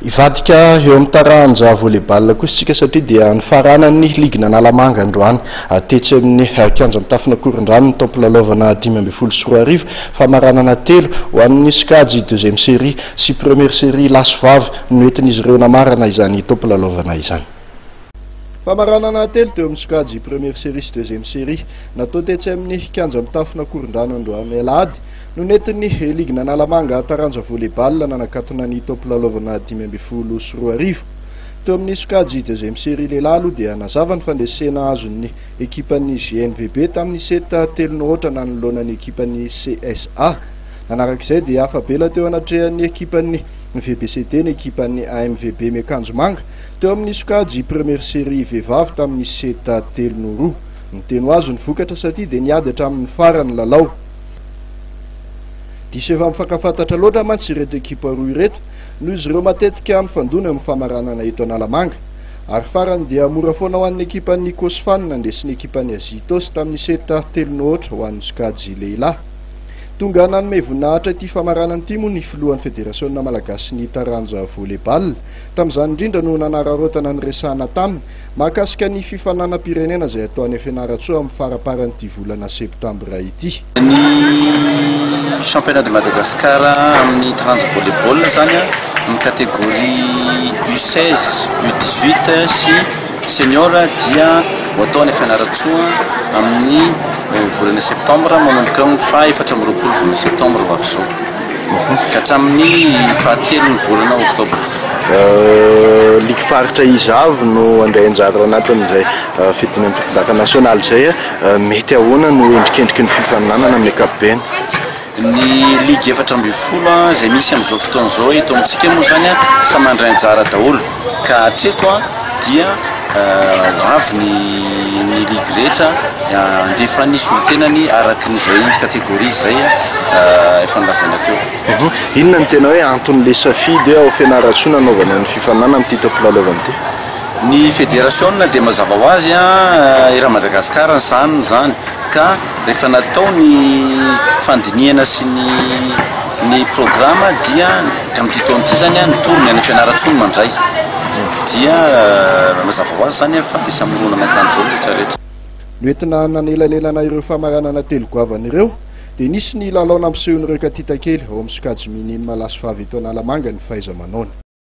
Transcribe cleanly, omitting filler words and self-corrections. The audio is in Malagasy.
Ivadika eo amin'ny taranja volleyball kosa tsika satria dia nifaranany ligna Analamanga androany tetsy amin'ny kianja mitafina Korondrano ny tampolalovana 5-20 famaranana 3 ho an'ny Skady deuxième série sy première série lasovavy noentin'izy ireo namarana izany tampolalovana izany. Famaranana 3 teo amin'ny Skady première série sy deuxième série natao tetsy amin'ny kianja mitafina Korondrano androany alahady no nentin'ny ligna Analamanga taranja volleyball nanakatona ny tampolalovana 5-20 teo amin'ny Skady deuxième série lehilahy aloha dia nazava ny fandresena azon'ny ekipan'ny GNVB tamin'ny 7-3 nanoloanan'ny ekipan'ny CSA. Manarak'izay dia afabela teo anatrehan'ny ekipan'ny VBCD ny ekipan'ny AMVB miakanjo manga teo amin'ny Skady première série vehivavy tamin'ny 7-3. Niteno azo ny vokatra satria dia niady hatramin'ny farany lalao. Diso efa mifakafantatra loatra mantsy ireto ekipa roa ireto noho izy ireo matetika mifandona amin'ny famaranana eto Analamanga. Ary farany dia mora foana ho an'ny ekipan'ny Kosfan nandesiny ekipan'ny Azitos tamin'ny 7-3 ho an'ny Skady lehilahy. Tonga nanome voninahitra ity famaranana ity moa ny filohan'ny federasaona malagasy ny taranja volleyball tamin'izany indrindra no nanararotana ny resahana taminy mahakasika ny fifananam-pirenena izay ataony Fianaratsoa amin'ny faraparan'ity volana septambra ity. Ny championnat de Madagascar amin'ny taranja volleyball zany amin'ny catégorie U16, U18 sy senior dia ho ataony Fianaratsoa amin'ny volana septambra manomboka amin'ny faha-4 volana septambra ho avy izao ka hatramin'ny faha-3 volana oktobra. Ligue paritra izavy no andray anjara anatin'izay fidina amin'ny fitondaka nasionaly izay mety ahoana no endrikendriky ny fifaninanana amin'ny ankapobeny. Ny ligue 4-20 izay misy amin'izao fotoana izao eto amintsika moa zany samy mandray anjara daholo ka hatreto dia avy ny ligue rehetra andefa ny solotenany arakin'izay kategoria izay efa nilazana teo. Inona ny tena hoe anton'le safidy ao Fianaratsoa nanaovana ny fifaninana amin'ity tampolalovana ity? Ny fédération dia mazava ho azy era Madagascar ny zany ka rehefa natao ny fandinihana sy ny programme dia amin'ity taona ity zany nitorony any Fianaratsoa mandray dia mazava ho azy zany fa dia samy ronana kanto rehetrarehetra. Noentina nanelanelana ireo famaranana telo goavana ireo dia nisy ny lalao nampisehon'ireo katitakely ao amin'ny Skady minime lasovavy eto Analamanga ny fahaiza-manaony.